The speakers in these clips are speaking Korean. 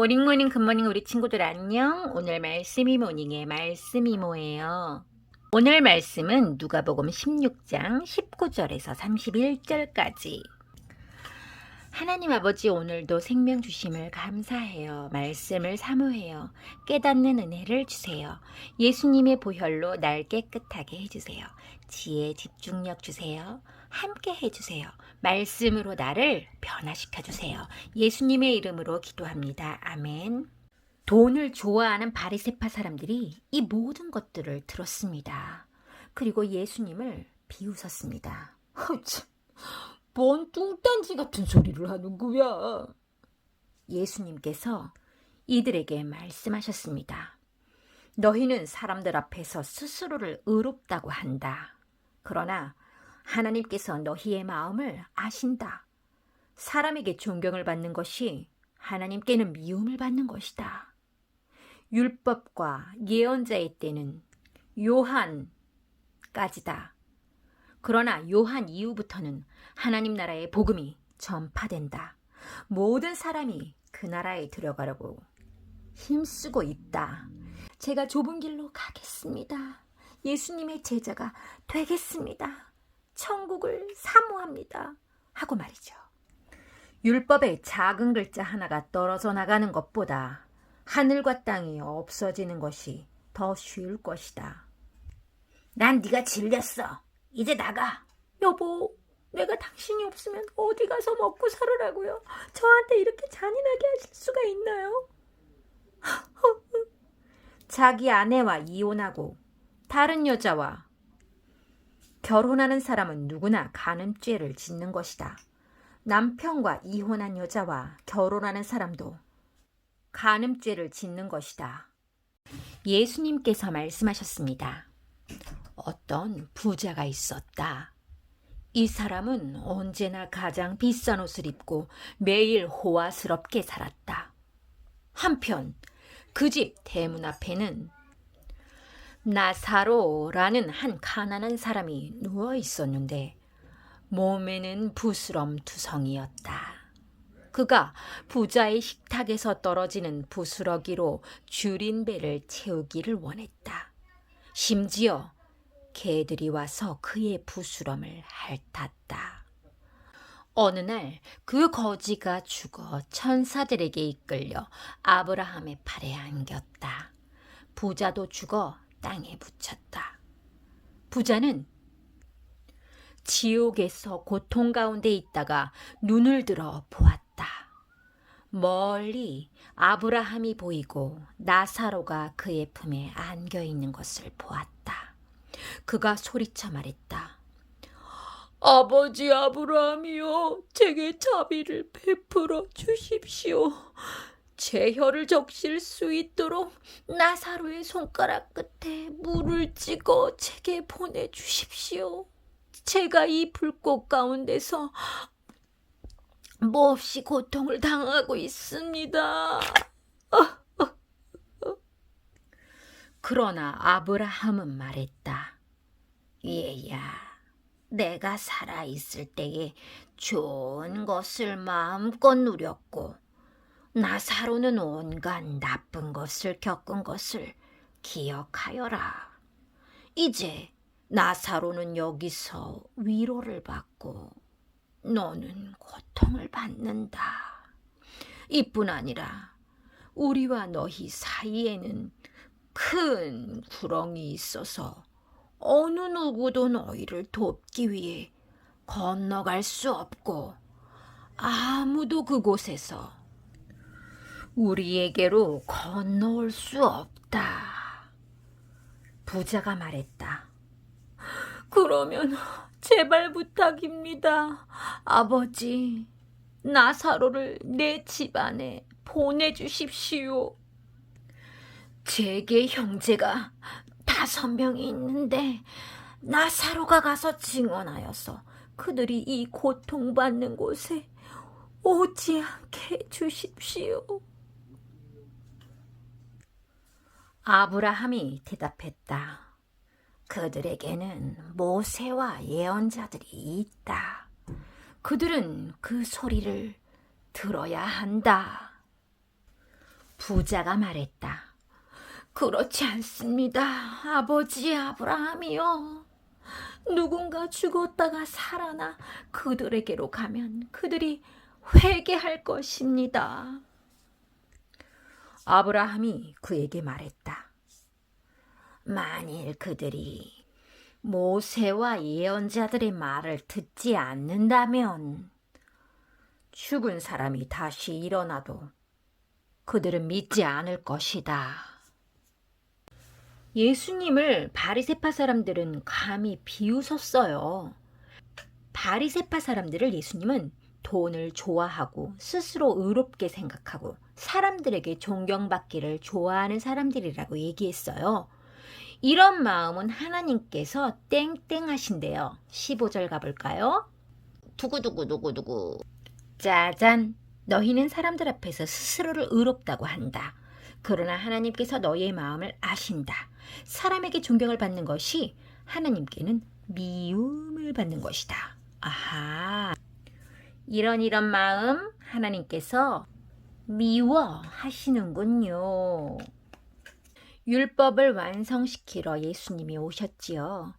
모닝모닝 굿모닝 우리 친구들 안녕. 오늘 말씀 이모닝의 말씀 이모예요. 오늘 말씀은 누가복음 16장 19절에서 31절까지. 하나님 아버지, 오늘도 생명 주심을 감사해요. 말씀을 사모해요. 깨닫는 은혜를 주세요. 예수님의 보혈로 날 깨끗하게 해주세요. 지혜 집중력 주세요. 함께 해주세요. 말씀으로 나를 변화시켜 주세요. 예수님의 이름으로 기도합니다. 아멘. 돈을 좋아하는 바리새파 사람들이 이 모든 것들을 들었습니다. 그리고 예수님을 비웃었습니다. 뭔 뚱딴지 같은 소리를 하는 거야. 예수님께서 이들에게 말씀하셨습니다. 너희는 사람들 앞에서 스스로를 의롭다고 한다. 그러나 하나님께서 너희의 마음을 아신다. 사람에게 존경을 받는 것이 하나님께는 미움을 받는 것이다. 율법과 예언자의 때는 요한까지다. 그러나 요한 이후부터는 하나님 나라의 복음이 전파된다. 모든 사람이 그 나라에 들어가려고 힘쓰고 있다. 제가 좁은 길로 가겠습니다. 예수님의 제자가 되겠습니다. 천국을 사모합니다. 하고 말이죠. 율법의 작은 글자 하나가 떨어져 나가는 것보다 하늘과 땅이 없어지는 것이 더 쉬울 것이다. 난 네가 질렸어. 이제 나가. 여보, 내가 당신이 없으면 어디 가서 먹고 살으라고요? 저한테 이렇게 잔인하게 하실 수가 있나요? 자기 아내와 이혼하고 다른 여자와 결혼하는 사람은 누구나 간음죄를 짓는 것이다. 남편과 이혼한 여자와 결혼하는 사람도 간음죄를 짓는 것이다. 예수님께서 말씀하셨습니다. 어떤 부자가 있었다. 이 사람은 언제나 가장 비싼 옷을 입고 매일 호화스럽게 살았다. 한편 그 집 대문 앞에는 나사로라는 한 가난한 사람이 누워 있었는데 몸에는 부스럼투성이었다. 그가 부자의 식탁에서 떨어지는 부스러기로 줄인 배를 채우기를 원했다. 심지어 개들이 와서 그의 부스럼을 핥았다. 어느 날 그 거지가 죽어 천사들에게 이끌려 아브라함의 팔에 안겼다. 부자도 죽어 땅에 묻혔다. 부자는 지옥에서 고통 가운데 있다가 눈을 들어 보았다. 멀리 아브라함이 보이고 나사로가 그의 품에 안겨 있는 것을 보았다. 그가 소리쳐 말했다. 아버지 아브라함이여, 제게 자비를 베풀어 주십시오. 제 혀를 적실 수 있도록 나사로의 손가락 끝에 물을 찍어 제게 보내주십시오. 제가 이 불꽃 가운데서 몹시 고통을 당하고 있습니다. 그러나 아브라함은 말했다. 얘야, 내가 살아있을 때에 좋은 것을 마음껏 누렸고 나사로는 온갖 나쁜 것을 겪은 것을 기억하여라. 이제 나사로는 여기서 위로를 받고 너는 고통을 받는다. 이뿐 아니라 우리와 너희 사이에는 큰 구렁이 있어서 어느 누구도 너희를 돕기 위해 건너갈 수 없고 아무도 그곳에서 우리에게로 건너올 수 없다. 부자가 말했다. 그러면 제발 부탁입니다. 아버지, 나사로를 내 집안에 보내주십시오. 제게 형제가 5명이 있는데 나사로가 가서 증언하여서 그들이 이 고통받는 곳에 오지 않게 해주십시오. 아브라함이 대답했다. 그들에게는 모세와 예언자들이 있다. 그들은 그 소리를 들어야 한다. 부자가 말했다. 그렇지 않습니다, 아버지 아브라함이요. 누군가 죽었다가 살아나 그들에게로 가면 그들이 회개할 것입니다. 아브라함이 그에게 말했다. 만일 그들이 모세와 예언자들의 말을 듣지 않는다면 죽은 사람이 다시 일어나도 그들은 믿지 않을 것이다. 예수님을 바리새파 사람들은 감히 비웃었어요. 바리새파 사람들을 예수님은 돈을 좋아하고 스스로 의롭게 생각하고 사람들에게 존경받기를 좋아하는 사람들이라고 얘기했어요. 이런 마음은 하나님께서 땡땡 하신대요. 15절 가볼까요? 두구두구두구두구. 짜잔! 너희는 사람들 앞에서 스스로를 의롭다고 한다. 그러나 하나님께서 너희의 마음을 아신다. 사람에게 존경을 받는 것이 하나님께는 미움을 받는 것이다. 아하. 이런 마음 하나님께서 미워하시는군요. 율법을 완성시키러 예수님이 오셨지요.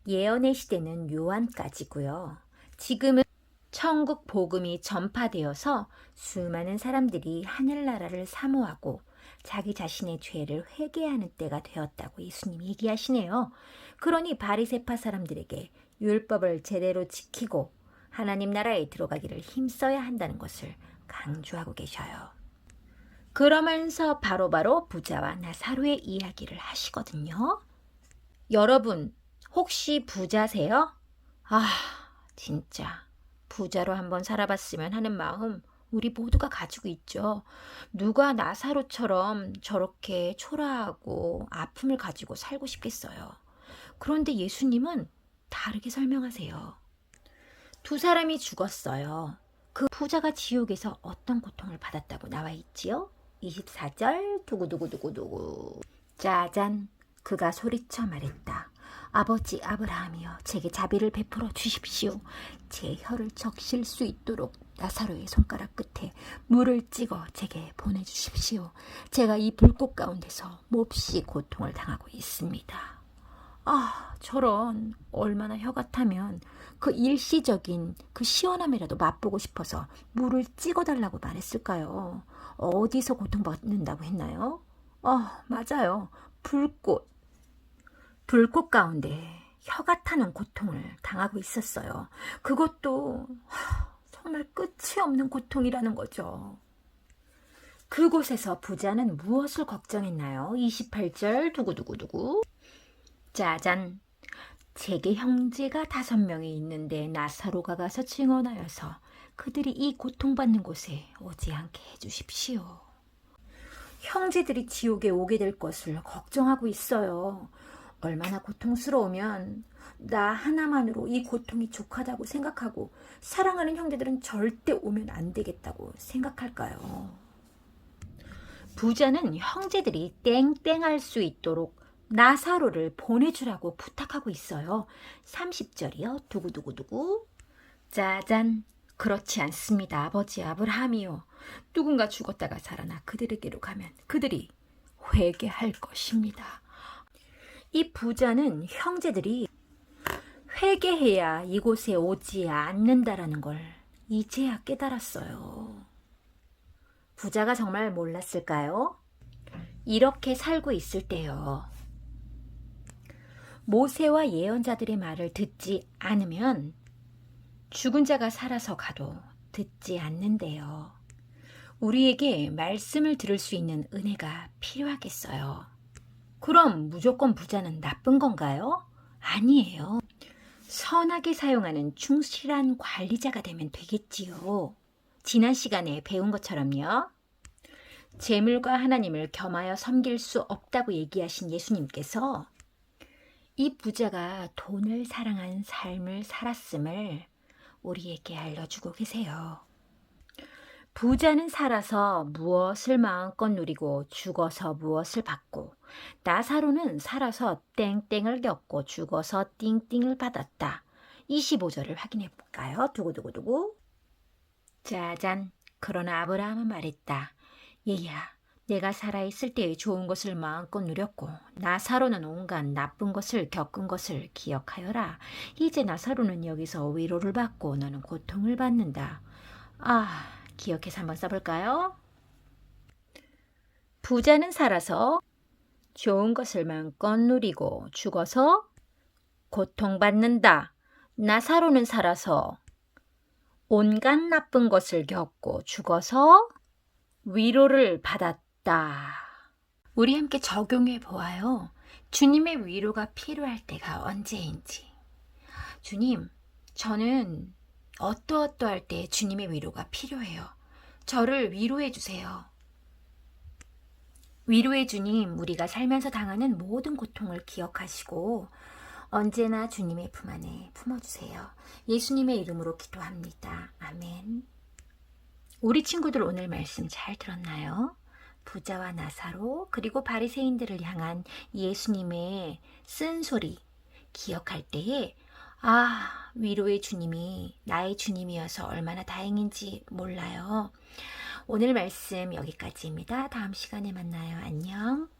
예언의 시대는 요한까지고요. 지금은 천국 복음이 전파되어서 수많은 사람들이 하늘나라를 사모하고 자기 자신의 죄를 회개하는 때가 되었다고 예수님이 얘기하시네요. 그러니 바리새파 사람들에게 율법을 제대로 지키고 하나님 나라에 들어가기를 힘써야 한다는 것을 강조하고 계셔요. 그러면서 바로바로 부자와 나사로의 이야기를 하시거든요. 여러분, 혹시 부자세요? 아, 진짜 부자로 한번 살아봤으면 하는 마음 우리 모두가 가지고 있죠. 누가 나사로처럼 저렇게 초라하고 아픔을 가지고 살고 싶겠어요. 그런데 예수님은 다르게 설명하세요. 두 사람이 죽었어요. 그 부자가 지옥에서 어떤 고통을 받았다고 나와 있지요? 24절 두구두구두구두구. 짜잔! 그가 소리쳐 말했다. 아버지 아브라함이여, 제게 자비를 베풀어 주십시오. 제 혀를 적실 수 있도록 나사로의 손가락 끝에 물을 찍어 제게 보내주십시오. 제가 이 불꽃 가운데서 몹시 고통을 당하고 있습니다. 아, 저런, 얼마나 혀 같으면 그 일시적인 그 시원함이라도 맛보고 싶어서 물을 찍어달라고 말했을까요? 어디서 고통받는다고 했나요? 맞아요. 불꽃 가운데 혀가 타는 고통을 당하고 있었어요. 그것도 정말 끝이 없는 고통이라는 거죠. 그곳에서 부자는 무엇을 걱정했나요? 28절 두구두구두구. 짜잔! 제게 형제가 5명이 있는데 나사로가 가서 증언하여서 그들이 이 고통받는 곳에 오지 않게 해주십시오. 형제들이 지옥에 오게 될 것을 걱정하고 있어요. 얼마나 고통스러우면 나 하나만으로 이 고통이 족하다고 생각하고 사랑하는 형제들은 절대 오면 안 되겠다고 생각할까요? 부자는 형제들이 땡땡할 수 있도록 나사로를 보내주라고 부탁하고 있어요. 30절이요. 두구두구두구. 짜잔! 그렇지 않습니다, 아버지 아브라함이요. 누군가 죽었다가 살아나 그들에게로 가면 그들이 회개할 것입니다. 이 부자는 형제들이 회개해야 이곳에 오지 않는다라는 걸 이제야 깨달았어요. 부자가 정말 몰랐을까요? 이렇게 살고 있을 때요. 모세와 예언자들의 말을 듣지 않으면 죽은 자가 살아서 가도 듣지 않는데요. 우리에게 말씀을 들을 수 있는 은혜가 필요하겠어요. 그럼 무조건 부자는 나쁜 건가요? 아니에요. 선하게 사용하는 충실한 관리자가 되면 되겠지요. 지난 시간에 배운 것처럼요. 재물과 하나님을 겸하여 섬길 수 없다고 얘기하신 예수님께서 이 부자가 돈을 사랑한 삶을 살았음을 우리에게 알려주고 계세요. 부자는 살아서 무엇을 마음껏 누리고 죽어서 무엇을 받고, 나사로는 살아서 땡땡을 겪고 죽어서 띵띵을 받았다. 25절을 확인해 볼까요? 두구두구두구. 짜잔! 그러나 아브라함은 말했다. 얘야, 내가 살아있을 때의 좋은 것을 마음껏 누렸고 나사로는 온갖 나쁜 것을 겪은 것을 기억하여라. 이제 나사로는 여기서 위로를 받고 너는 고통을 받는다. 기억해서 한번 써볼까요? 부자는 살아서 좋은 것을 마음껏 누리고 죽어서 고통받는다. 나사로는 살아서 온갖 나쁜 것을 겪고 죽어서 위로를 받았다. 우리 함께 적용해 보아요. 주님의 위로가 필요할 때가 언제인지. 주님, 저는 어떠어떠할 때 주님의 위로가 필요해요. 저를 위로해 주세요. 위로의 주님, 우리가 살면서 당하는 모든 고통을 기억하시고 언제나 주님의 품 안에 품어주세요. 예수님의 이름으로 기도합니다. 아멘. 우리 친구들 오늘 말씀 잘 들었나요? 부자와 나사로 그리고 바리새인들을 향한 예수님의 쓴소리 기억할 때에 위로의 주님이 나의 주님이어서 얼마나 다행인지 몰라요. 오늘 말씀 여기까지입니다. 다음 시간에 만나요. 안녕.